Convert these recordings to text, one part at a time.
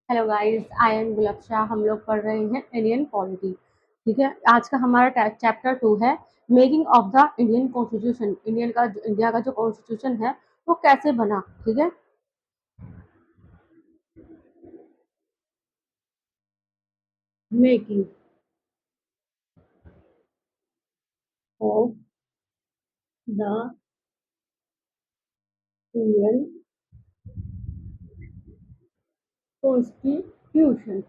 Hello guys, I am Gulaksha. हम लोग पढ़ रहे हैं इंडियन पॉलिटी। ठीक है, आज का हमारा चैप्टर 2 है making of the Indian constitution. India का जो कॉन्स्टिट्यूशन है वो कैसे बना। ठीक है, making of the Indian constitution.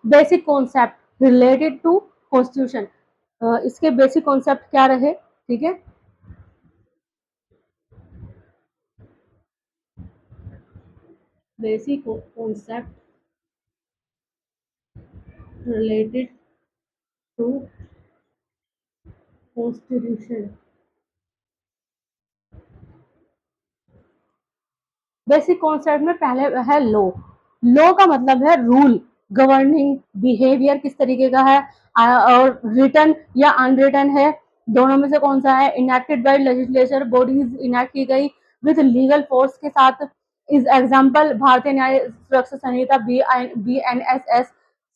Basic concept related to constitution. इसके बेसिक कॉन्सेप्ट क्या रहे। ठीक है, basic concept related to constitution. Basic concept में पहले है लॉ। लॉ का मतलब है रूल, गवर्निंग बिहेवियर किस तरीके का है, और रिटन या अनरिटन है, दोनों में से कौन सा है। Enacted bye legislature bodies, enact की गई विद लीगल फोर्स के साथ। इज एग्जाम्पल भारतीय न्याय सुरक्षा संहिता, BNSS,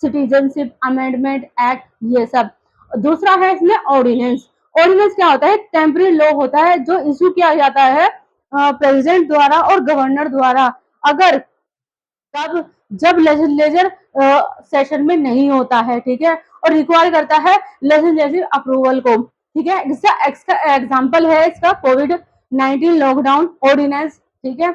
सिटीजनशिप अमेंडमेंट एक्ट, ये सब। दूसरा है इसमें ऑर्डिनेंस। ऑर्डिनेंस क्या होता है, टेम्पररी लॉ होता है जो इशू किया जाता है प्रेसिडेंट द्वारा और गवर्नर द्वारा, अगर तब जब लेजिस्लेचर सेशन में नहीं होता है। ठीक है, और रिक्वायर करता है लेजिस्लेटिव अप्रूवल को। ठीक है, इसका एग्जांपल है इसका कोविड-19 लॉकडाउन ऑर्डिनेंस। ठीक है,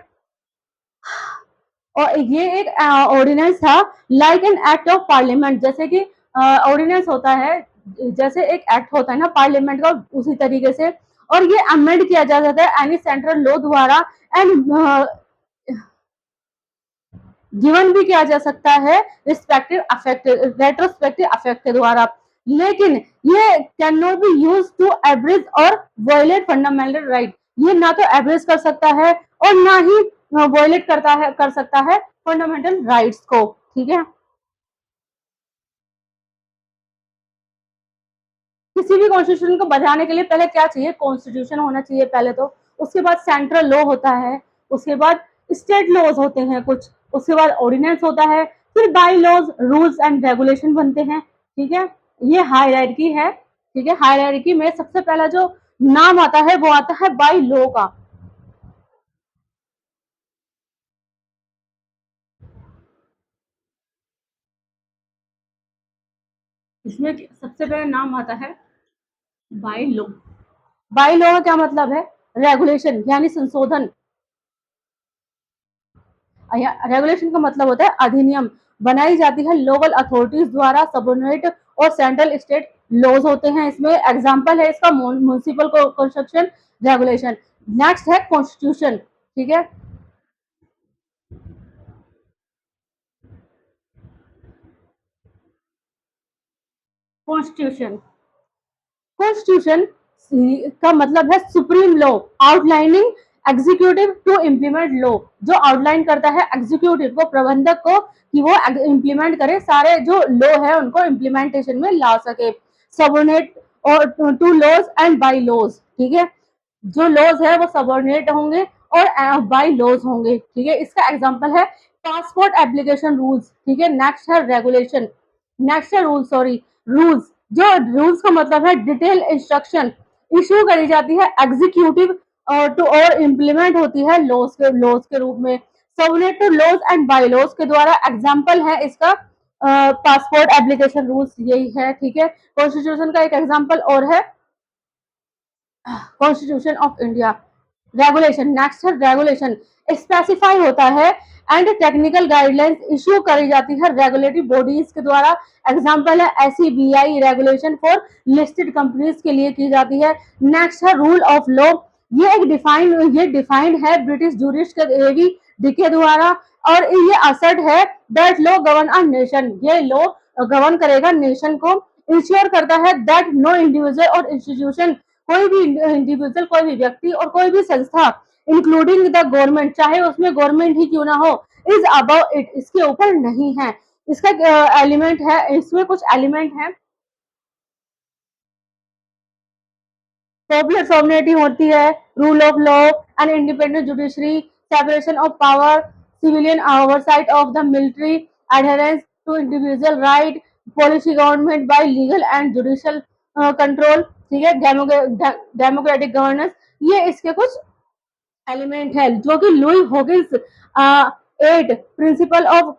और ये एक ऑर्डिनेंस था like an act of parliament. जैसे कि ऑर्डिनेंस होता है, जैसे एक एक्ट होता है ना पार्लियामेंट का, उसी तरीके से। और ये अमेंड किया जा सकता है एनी सेंट्रल लॉ द्वारा, एंड गिवन भी किया जा सकता है रिस्पेक्टिव अफेक्ट, रेट्रोस्पेक्टिव अफेक्ट के द्वारा। लेकिन ये can not be use to abridge और वायलेट फंडामेंटल राइट। ये ना तो एब्रिज कर सकता है और ना ही वायलेट कर सकता है फंडामेंटल राइट्स को। ठीक है, किसी भी कॉन्स्टिट्यूशन को बनाने के लिए पहले क्या चाहिए, कॉन्स्टिट्यूशन होना चाहिए पहले तो। उसके बाद सेंट्रल लॉ होता है, उसके बाद स्टेट लॉज होते हैं कुछ, उसके बाद ऑर्डिनेंस होता है, फिर bylaws rules and regulation बनते हैं। ठीक है, ये हायरार्की है। ठीक है, हायरार्की में सबसे पहला जो नाम आता है वो आता है बाई लॉ का। इसमें सबसे पहले नाम आता है बाई लॉ। बाई लॉ का क्या मतलब है, रेगुलेशन यानी संशोधन। रेगुलेशन का मतलब होता है अधिनियम, बनाई जाती है लोकल अथॉरिटीज द्वारा, सबोर्डिनेट और सेंट्रल स्टेट लॉज होते हैं इसमें। एग्जांपल है इसका म्युनिसिपल कंस्ट्रक्शन रेगुलेशन। नेक्स्ट है कॉन्स्टिट्यूशन। ठीक है, कॉन्स्टिट्यूशन, कॉन्स्टिट्यूशन का मतलब है supreme law outlining executive to implement law. जो आउटलाइन करता है एग्जीक्यूटिव को, प्रबंधक को, कि वो इम्प्लीमेंट करे, सारे जो लॉ है उनको इम्प्लीमेंटेशन में ला सके। सबोर्डिनेट और to laws and bylaws. ठीक है, जो लॉज है वो सबॉर्डिनेट होंगे और बाई लॉज होंगे। ठीक है, इसका एग्जांपल है पासपोर्ट एप्लीकेशन रूल्स। ठीक है, नेक्स्ट है रेगुलेशन, नेक्स्ट है रूल, सॉरी रूल्स। जो रूल्स का मतलब है डिटेल इंस्ट्रक्शन इशू करी जाती है एग्जीक्यूटिव टू और इम्प्लीमेंट होती है लॉज के रूप में। Subordinate to laws and bylaws के द्वारा। एग्जांपल है इसका पासपोर्ट एप्लीकेशन रूल्स, यही है। ठीक है, कॉन्स्टिट्यूशन का एक एग्जांपल और है constitution of India. Regulation, next है रेगुलेशन, स्पेसिफाई होता है एंड टेक्निकल गाइडलाइंस इशू करी जाती है रेगुलेटरी बॉडीज के द्वारा। एग्जांपल है SEBI regulation for listed companies के लिए की जाती है। नेक्स्ट है रूल ऑफ लॉ। ये डिफाइंड है ब्रिटिश जूरिस्ट के एवी डी के द्वारा, और ये असर्ट है that law govern a nation. ये लॉ गवर्न करेगा नेशन को। इंश्योर करता है दैट नो इंडिविजुअल और इंस्टीट्यूशन, कोई भी इंडिविजुअल, कोई भी व्यक्ति और कोई भी संस्था, इंक्लूडिंग द गवर्नमेंट, चाहे उसमें गवर्नमेंट ही क्यों ना हो, इज अबव इट, इसके ऊपर नहीं है। इसका एलिमेंट है, इसमें कुछ एलिमेंट है पॉपुलर सॉवरेनिटी होती है, rule of law and independent judiciary, separation of power, civilian oversight of the military, adherence to individual right, policy government by legal and judicial control, ठीक है, डेमोक्रेटिक गवर्नेंस। ये इसके कुछ एलिमेंट है जो कि Louis Hawkins 8 principle of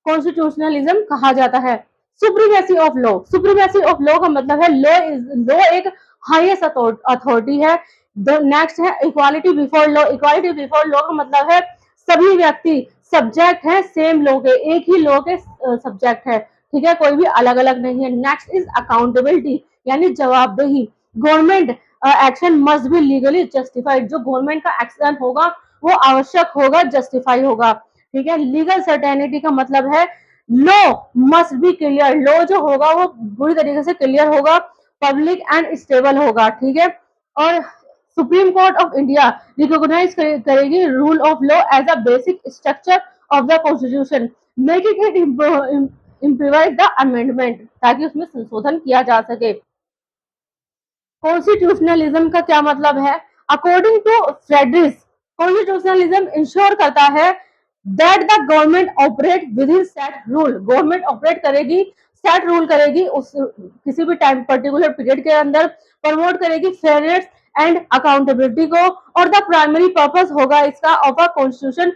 constitutionalism कहा जाता है। Supremacy of law, supremacy of law का मतलब है लॉ एक हाईएस्ट अथॉरिटी है। नेक्स्ट है equality before law, equality before law का मतलब है सभी व्यक्ति सब्जेक्ट है सेम लॉ के, एक ही लॉ के सब्जेक्ट है, ठीक है, कोई भी अलग अलग नहीं है। नेक्स्ट इज अकाउंटेबिलिटी यानी जवाबदेही। Government action must be legally justified, जो गवर्नमेंट का एक्शन होगा वो आवश्यक होगा, जस्टिफाई होगा, ठीक है। लीगल सर्टेनिटी का मतलब है law must be clear, law जो होगा वो पूरी तरीके से क्लियर होगा, पब्लिक एंड स्टेबल होगा, ठीक है। और Supreme Court of India recognize करेगी rule of law as a basic structure of the constitution, making it improvise the amendment, ताकि उसमें संशोधन किया जा सके। कॉन्स्टिट्यूशनलिज्म का क्या मतलब है? अकॉर्डिंग टू फ्रेडरिस, कॉन्स्टिट्यूशनलिज्म इंश्योर करता है that the government operate with in set rule, government operate करेगी, सेट रूल करेगी, उस किसी भी टाइम पर्टिकुलर पीरियड के अंदर, प्रमोट करेगी फेयरनेस एंड अकाउंटेबिलिटी को, और द प्राइमरी पर्पस होगा इसका of a constitution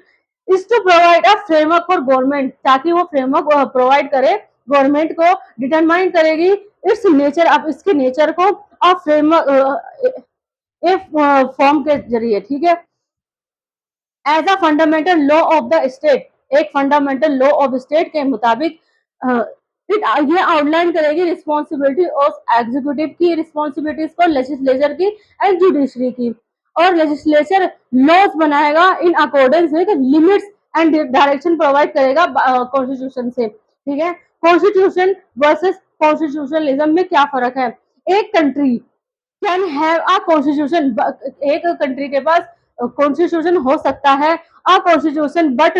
is to provide a framework for government, ताकि वो फ्रेमवर्क प्रोवाइड करे गवर्नमेंट को, डिटरमाइन करेगी इट्स नेचर, अब इसके नेचर को ऑफ फ्रेमवर्क फॉर्म के जरिए, ठीक है। As a fundamental law of the state, एक फंडामेंटल लॉ ऑफ स्टेट के मुताबिक ये आउटलाइन करेगी रिस्पॉन्सिबिलिटी ऑफ एग्जीक्यूटिव की रिस्पॉन्सिबिलिटीज को, लेजिस्लेचर की एंड जुडिशरी की, और लेजिस्लेचर लॉज बनाएगा in accordance with limits and direction provide करेगा कॉन्स्टिट्यूशन से, ठीक है। कॉन्स्टिट्यूशन वर्सेस कॉन्स्टिट्यूशनलिज्म में क्या फर्क है? एक country can have a constitution, एक कंट्री के पास कॉन्स्टिट्यूशन हो सकता है, a constitution but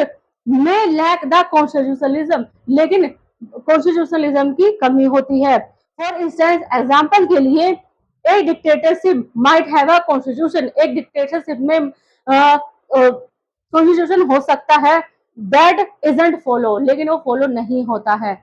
may lack the constitutionalism, लेकिन कॉन्स्टिट्यूशनलिज्म की कमी होती है। फॉर इंस्टेंस, एग्जांपल के लिए एक dictatorship might have a constitution, एक डिक्टेटरशिप में कॉन्स्टिट्यूशन हो सकता है दैट इजंट फॉलो, लेकिन वो फॉलो नहीं होता है।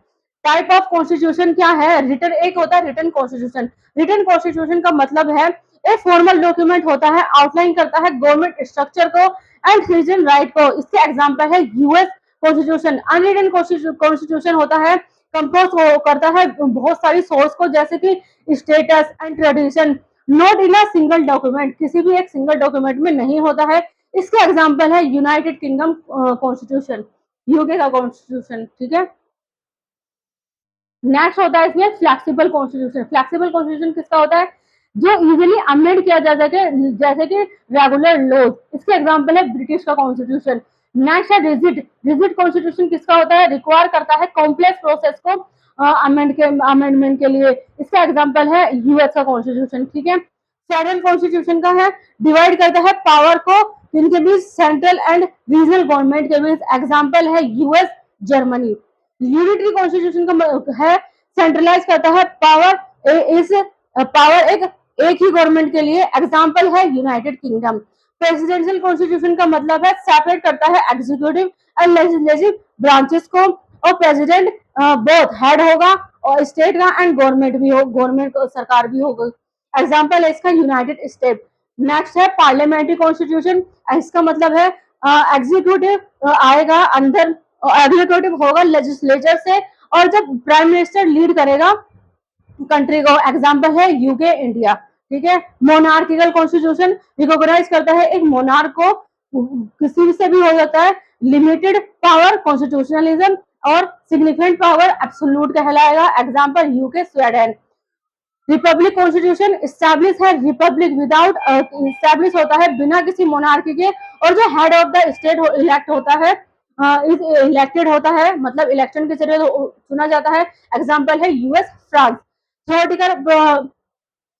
टाइप ऑफ कॉन्स्टिट्यूशन क्या है? रिटन, एक होता है रिटन कॉन्स्टिट्यूशन। रिटन कॉन्स्टिट्यूशन का मतलब है एक फॉर्मल डॉक्यूमेंट होता है, आउटलाइन करता है गवर्नमेंट स्ट्रक्चर को एंड सिटीजन राइट को। इसके एग्जांपल है यूएस कॉन्स्टिट्यूशन। अनरिटन कॉन्स्टिट्यूशन होता है, कंपोज करता है बहुत सारी सोर्स को, जैसे कि status and tradition, not in a single document, किसी भी एक सिंगल डॉक्यूमेंट में नहीं होता है। इसके एग्जांपल है यूनाइटेड किंगडम कॉन्स्टिट्यूशन, यूके का कॉन्स्टिट्यूशन, ठीक है। नेक्स्ट होता है इसमें फ्लेक्सिबल कॉन्स्टिट्यूशन। फ्लेक्सिबल कॉन्स्टिट्यूशन किसका होता है? जो इजीली अमेंड किया जा सके, जैसे कि रेगुलर लॉज। इसके एग्जांपल है ब्रिटिश का कॉन्स्टिट्यूशन। नेक्स्ट है रिजिड। रिजिड कॉन्स्टिट्यूशन किसका होता है? रिक्वायर करता है कॉम्प्लेक्स प्रोसेस को अमेंडमेंट के लिए। इसका एग्जांपल है यूएस का कॉन्स्टिट्यूशन, ठीक है। फेडरल कॉन्स्टिट्यूशन का है, डिवाइड करता है पावर को इनके बीच, सेंट्रल एंड रीजनल गवर्नमेंट के बीच। एग्जांपल है यूएस, जर्मनी। यूनिटरी कॉन्स्टिट्यूशन का है, सेंट्रलाइज करता है पावर, इस पावर एक ही गवर्नमेंट के लिए। एग्जांपल है यूनाइटेड किंगडम। प्रेसिडेंशियल कॉन्स्टिट्यूशन का मतलब है सेपरेट करता है एग्जीक्यूटिव एंड लेजिस्लेटिव ब्रांचेस को, और प्रेसिडेंट बोथ हेड होगा और स्टेट का एंड गवर्नमेंट भी हो, गवर्नमेंट सरकार भी होगा। एग्जांपल है इसका यूनाइटेड स्टेट। नेक्स्ट है पार्लियामेंट्री कॉन्स्टिट्यूशन। इसका मतलब है एग्जीक्यूटिव आएगा अंदर, एग्जीक्यूटिव होगा लेजिस्लेचर से, और जब प्राइम मिनिस्टर लीड करेगा कंट्री को। एग्जांपल है यूके, इंडिया, ठीक है। मोनार्किकल कॉन्स्टिट्यूशन रिकॉग्नाइज करता है एक मोनार्क को, किसी से भी हो जाता है, लिमिटेड पावर कॉन्स्टिट्यूशनलिज्म, और सिग्निफिकेंट पावर एब्सोल्यूट कहलाएगा। Example UK, Sweden. Republic constitution establish है रिपब्लिक विदाउट, स्टैब्लिश होता है बिना किसी मोनार्की के, और जो head of the state elect होता है, इलेक्टेड होता है, मतलब इलेक्शन के जरिए चुना जाता है। एग्जांपल है US, France. Theoretical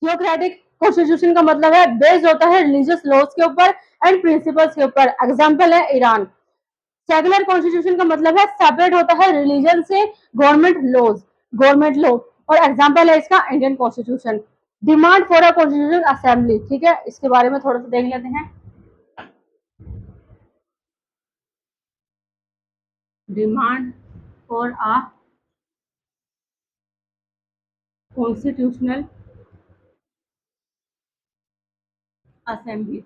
theocratic constitution का मतलब है बेस्ड होता है रिलीजियस लॉज के ऊपर एंड प्रिंसिपल्स के ऊपर। एग्जांपल है ईरान। सेकुलर कॉन्स्टिट्यूशन का मतलब है सेपरेट होता है रिलीजन से, गवर्नमेंट लॉज, गवर्नमेंट लॉ। और एग्जाम्पल है इसका Indian constitution. Demand for a constitution assembly, ठीक है, इसके बारे में थोड़ा सा देख लेते हैं। Demand for a constitutional assembly.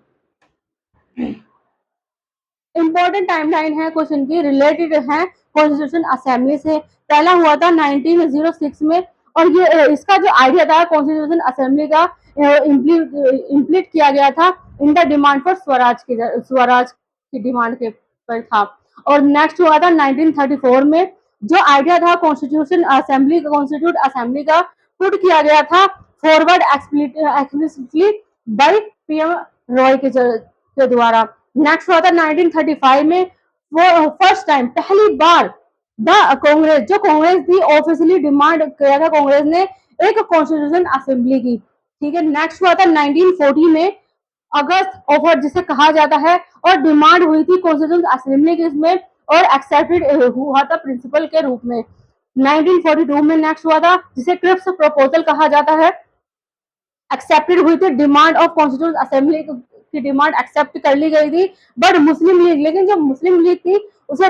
Important timeline है क्वेश्चन की, रिलेटेड है कॉन्स्टिट्यूशन असेंबली से। पहला हुआ था 1906 में, और ये इसका जो आइडिया था कॉन्स्टिट्यूशन असेंबली का इम्प्लीट किया गया था in the demand for Swaraj की डिमांड के पर था। और नेक्स्ट हुआ था 1934 में, जो आइडिया था कॉन्स्टिट्यूशन असेंबली कॉन्स्टिट्यूट असेंबली का पुट किया गया था forward explicitly by PM Roy के द्वारा। नेक्स्ट हुआ था 1935 में, वो फर्स्ट टाइम पहली बार द कांग्रेस, जो कांग्रेस थी, ऑफिशियली डिमांड किया था कांग्रेस ने एक कॉन्स्टिट्यूशन असेंबली की, ठीक है। नेक्स्ट हुआ था 1940 में, अगस्त ऑफर जिसे कहा जाता है, और डिमांड हुई थी कॉन्स्टिट्यूशन असेंबली की इसमें, और एक्सेप्टेड हुआ था प्रिंसिपल के रूप में। 1942 में नेक्स्ट हुआ था जिसे क्रिप्स प्रपोजल कहा जाता है, एक्सेप्टेड हुई थी, डिमांड ऑफ कॉन्स्टिट्यूशन असेंबली की डिमांड एक्सेप्ट कर ली गई थी, बट मुस्लिम लीग, लेकिन जो मुस्लिम लीग थी उसने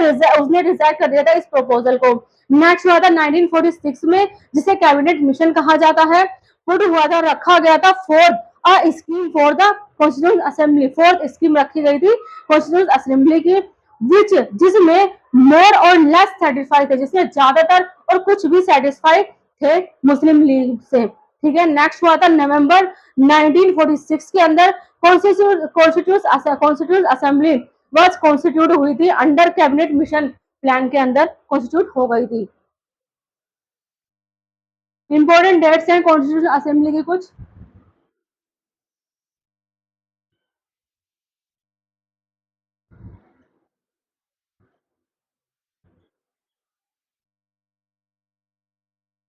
रिजेक्ट कर दिया था इस प्रपोजल को। नेक्स्ट हुआ था 1946 में, जिसे कैबिनेट मिशन कहा जाता है, पुट हुआ था, रखा गया था fourth a scheme for the constitution assembly, fourth scheme रखी गई थी कॉन्स्टिट्यूशन असेंबली की, विच जिसमें मोर और लेस सेटिस्फाइड थे, जिसमें ज्यादातर और कुछ भी सेटिस्फाइड थे मुस्लिम लीग से, ठीक है। नेक्स्ट हुआ था नवंबर 1946 के अंदर कॉन्स्टिट्यूशन असेंबली वाज कॉन्स्टिट्यूट हुई थी अंडर कैबिनेट मिशन प्लान के अंदर कॉन्स्टिट्यूट हो गई थी। इंपॉर्टेंट डेट्स हैं कॉन्स्टिट्यूशन असेंबली की कुछ।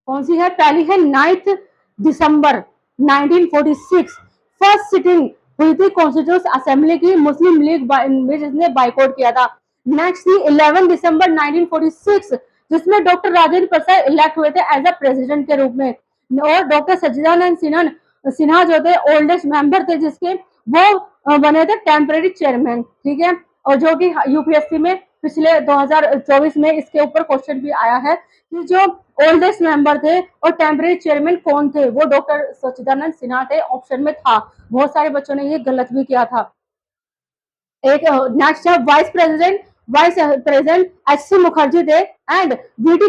कौन सी है? पहली है 9 दिसंबर 1946, फर्स्ट सिटिंग हुई थी कॉन्स्टिट्यूशन असेंबली की, मुस्लिम लीग में जिसने बाइकआउट किया था। नेक्स्ट थी 11 दिसंबर 1946, जिसमें डॉक्टर राजेंद्र प्रसाद इलेक्ट हुए थे एज अ प्रेसिडेंट के रूप में, और डॉक्टर सच्चिदानंद सिन्हा जो थे ओल्डेस्ट मेंबर थे जिसके, वो बने थे टेम्पररी चेयरमैन, ठीक है। और जो कि यूपीएससी में पिछले 2024 में इसके ऊपर क्वेश्चन भी आया है कि जो ओल्डेस्ट मेंबर थे और टेम्पररी चेयरमैन कौन थे, वो डॉक्टर सच्चिदानंद सिन्हा थे, ऑप्शन में था। बहुत सारे बच्चों ने ये गलत भी किया था। एक नेक्स्ट है vice president H C Mukherjee थे, एंड वीटी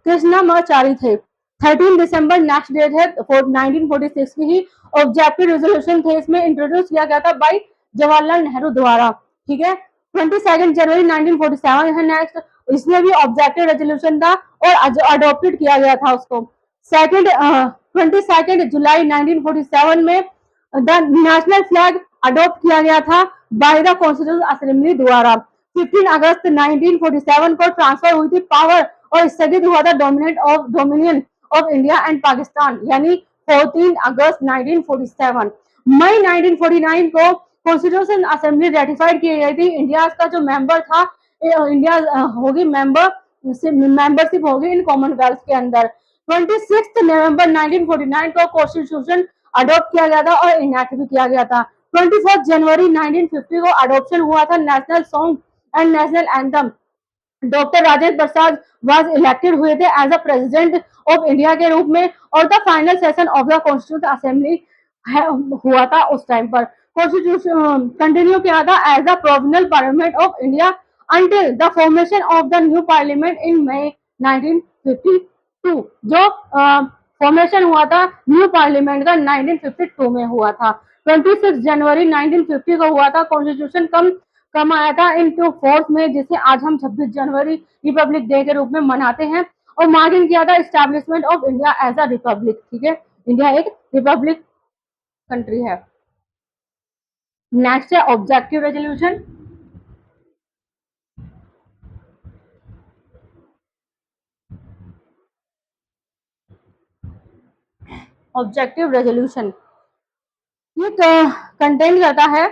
कृष्णमाचारी थे। 13 दिसंबर नेक्स्ट डेट है 1946 की ही, ऑब्जेक्टिव रेजोल्यूशन थे इसमें, इंट्रोड्यूस किया गया था बाई जवाहरलाल नेहरू द्वारा, ठीक है। 22 जनवरी 1947 है नेक्स्ट, इसमें भी ऑब्जेक्टिव रेजोल्यूशन था और अडोप्टेड किया गया था उसको। 22 जुलाई 1947 में द नेशनल फ्लैग अडॉप्ट किया गया था बाय द कॉन्स्टिट्यूशन असेंबली द्वारा। 15 अगस्त 1947 को ट्रांसफर हुई थी पावर और स्थगित हुआ था dominion of India and Pakistan, यानी 14 अगस्त 1947। मई 1949 को कॉन्स्टिट्यूशन असेंबली रेटिफाइड की गई थी, इंडिया का जो मेंबर था, इंडिया होगी मेंबरशिप होगी इन कॉमनवेल्थ के अंदर। 26 नवंबर 1949 को कॉन्स्टिट्यूशन अडॉप्ट किया गया था और इनैक्ट भी किया गया था। 24 जनवरी 1950 को अडॉप्शन हुआ था national song and national anthem. Doctor Rajendra Prasad was elected हुए थे as a president of India के रूप में, और the final session of the constitution assembly हुआ था उस टाइम पर। कॉन्स्टिट्यूशन कंटिन्यू किया था as the provisional parliament of India until the formation of the new parliament in May 1952, जो फॉर्मेशन हुआ था न्यू पार्लियामेंट का 1952 में हुआ था। 26 जनवरी 1950 को हुआ था कॉन्स्टिट्यूशन कम आया था इनटू फोर्स में, जिसे आज हम 26 जनवरी रिपब्लिक डे के रूप में मनाते हैं, और मार्किंग किया था establishment of India as a republic, ठीक है। इंडिया एक रिपब्लिक कंट्री है। नेक्स्ट है ऑब्जेक्टिव रेजोल्यूशन। ऑब्जेक्टिव रेजोल्यूशन ये कंटेंट करता है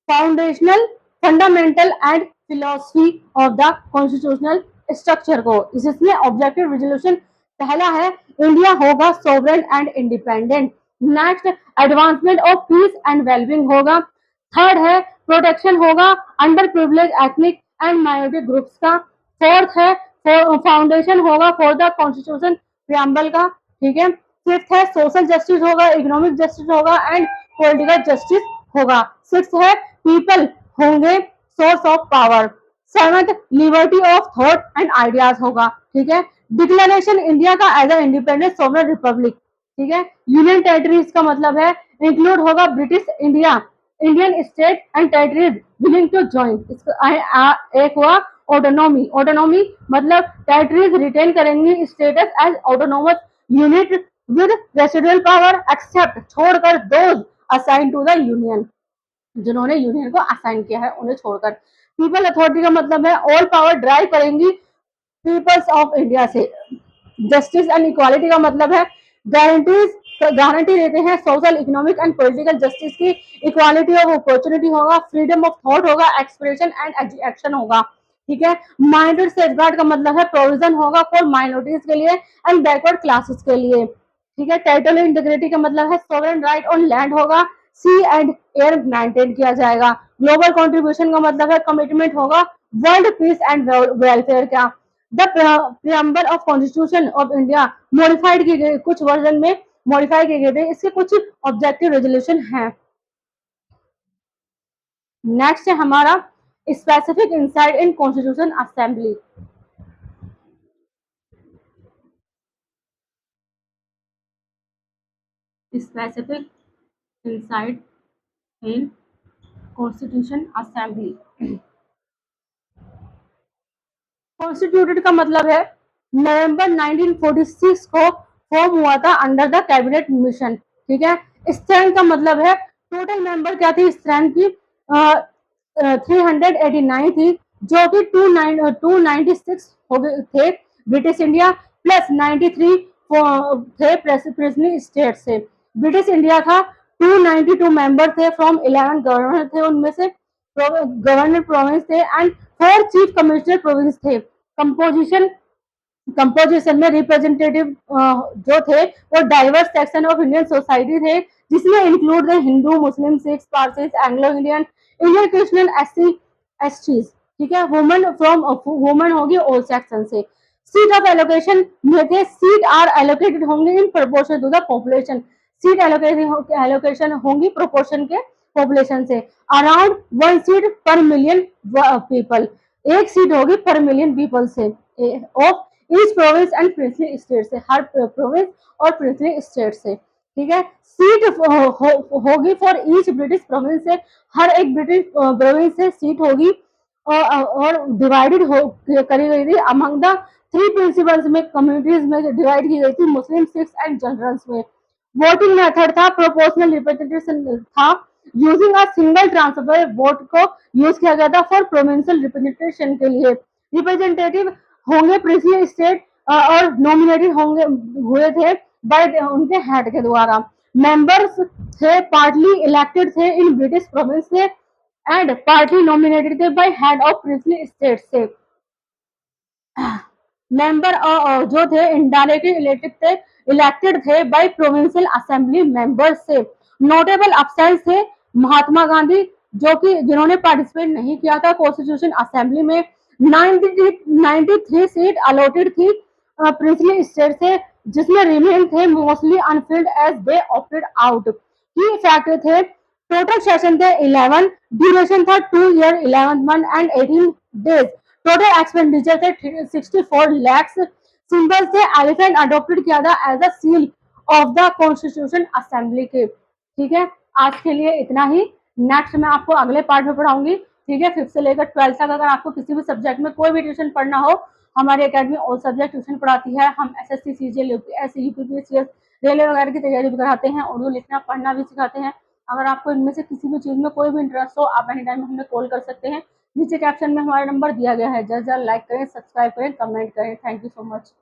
foundational fundamental and philosophy of the constitutional structure को, जिसमें ऑब्जेक्टिव रिजोल्यूशन पहला है इंडिया होगा sovereign and independent. Next advancement of peace and wellbeing होगा। थर्ड है प्रोटेक्शन होगा under privilege ethnic and minority groups का। फोर्थ है फाउंडेशन होगा फॉर द कॉन्स्टिट्यूशन प्रियम्बल का, ठीक है। फिफ्थ है सोशल जस्टिस होगा, इकोनॉमिक जस्टिस होगा एंड पॉलिटिकल जस्टिस होगा। सिक्स है पीपल होंगे source of power. Seventh liberty of thought and ideas होगा, ठीक है। डिक्लेरेशन इंडिया का as a independent sovereign republic, ठीक है। यूनियन टेरिटरीज का मतलब है इंक्लूड होगा British India, Indian state and territories willing to join. एक हुआ ऑटोनॉमी, ऑटोनॉमी मतलब टेरिटरीज रिटेन करेंगी status as autonomous unit with residual power except छोड़कर those assign to the union, जिन्होंने यूनियन को असाइन किया है उन्हें छोड़कर। पीपल अथॉरिटी का मतलब है ऑल पावर ड्राइव करेंगी पीपल्स ऑफ इंडिया से। जस्टिस एंड इक्वालिटी का मतलब है गारंटी देते हैं social economic and political justice की। इक्वालिटी ऑफ अपॉर्चुनिटी होगा, फ्रीडम ऑफ थॉट होगा, एक्सप्रेशन एंड एक्शन होगा, ठीक है। माइनॉरिटी सेफगार्ड का मतलब है प्रोविजन होगा फॉर माइनॉरिटीज के लिए एंड बैकवर्ड क्लासेस के लिए, ठीक है। टेरिटोरियल इंटीग्रिटी का मतलब है सोवरेन राइट ऑन लैंड होगा, सी एंड एयर मेंटेन किया जाएगा। ग्लोबल कंट्रीब्यूशन का मतलब है कमिटमेंट होगा वर्ल्ड पीस एंड वेलफेयर का। The preamble of constitution of India modified की गई, कुछ वर्जन में मॉडिफाई किए गए थे, इसके कुछ ऑब्जेक्टिव रेजोल्यूशन हैं। नेक्स्ट है हमारा specific insight in constitution assembly. Specific insight in constitution assembly. Constituted का मतलब है नवंबर 1946 को फॉर्म हुआ था अंडर द कैबिनेट मिशन, ठीक है। स्ट्रेंथ का मतलब है टोटल मेंबर क्या थी स्ट्रेंथ की 389 थी, जो कि 296 हो गए थे ब्रिटिश इंडिया प्लस 93 थे प्रिजनी स्टेट से। ब्रिटिश इंडिया था 292 मेंबर थे फ्रॉम 11 गवर्नर थे, उनमें से गवर्नर प्रोविंस थे एंड 4 चीफ कमिश्नर प्रोविंस थे। कंपोजिशन कंपोजिशन में रिप्रेजेंटेटिव जो थे वो diverse section of Indian society थे, जिसमें इंक्लूड थे Hindu, Muslim, Sikh, Parsis, Anglo Indian, Indian Christian, STs, ठीक है। वुमेन फ्रॉम वुमेन होगी ऑल सेक्शन से। सीट ऑफ एलोकेशन में थे सीट आर एलोकेटेड होंगे in proportion to the population, seat allocation होंगी प्रोपोर्शन के पॉपुलेशन से। अराउंड 1 सीट पर मिलियन पीपल, एक सीट होगी पर मिलियन पीपल से of each province and princely state से, हर प्रोविंस और प्रिंसली स्टेट से, ठीक है। सीट होगी फॉर ईच ब्रिटिश प्रोविंस से, हर एक ब्रिटिश प्रोविंस से सीट होगी और डिवाइडेड करी गई थी अमंग द 3 प्रिंसिपल्स में, कम्युनिटीज में डिवाइड की गई थी, मुस्लिम, सिख्स एंड जनरल्स में। वोटिंग मेथड था प्रोपोर्शनल रिप्रेजेंटेशन था, using a single transfer vote को यूज किया गया था फॉर प्रोविंशियल रिप्रेजेंटेशन के लिए। रिप्रेजेंटेटिव होंगे प्रिंसली स्टेट और नॉमिनेटेड होंगे हुए थे बाय उनके हेड के द्वारा। मेंबर्स थे पार्टली इलेक्टेड थे इन ब्रिटिश प्रोविंस से एंड पार्टली नॉमिनेटेड थे bye head of princely state से। मेंबर जो थे इनडायरेक्टली इलेक्टेड थे बाय प्रोविंशियल असेंबली मेंबर्स से। नोटेबल अब्सेंस थे महात्मा गांधी, जो कि जिन्होंने पार्टिसिपेट नहीं किया था कॉन्स्टिट्यूशन असेंबली में। 93 सीट अलॉटेड थी प्रिंसली स्टेट से, जिसमें रिमेन थे mostly unfilled as they opted out. की फैक्टर थे टोटल सेशन थे 11, ड्यूरेशन था 2 year 11 month and 18 days. Total expenditure थे 64 लैक्स। सिंबल थे एलिफेंट अडॉप्टेड किया था as a seal of the constitution assembly के, ठीक है। आज के लिए इतना ही, नेक्स्ट मैं आपको अगले पार्ट में पढ़ाऊंगी, ठीक है। 5th से लेकर 12th तक अगर आपको किसी भी सब्जेक्ट में कोई भी ट्यूशन पढ़ना हो, हमारी अकेडमी ऑल सब्जेक्ट ट्यूशन पढ़ाती है। हम SSC, CGL, UPSC, UPPSC, railway वगैरह की तैयारी भी कराते हैं, उर्दू लिखना पढ़ना भी सिखाते हैं। अगर आपको इनमें से किसी भी चीज़ में कोई भी इंटरेस्ट हो, आप एनी टाइम हमें कॉल कर सकते हैं। नीचे कैप्शन में हमारा नंबर दिया गया है, जल्द जल्द लाइक करें, सब्सक्राइब करें, कमेंट करें। Thank you so much.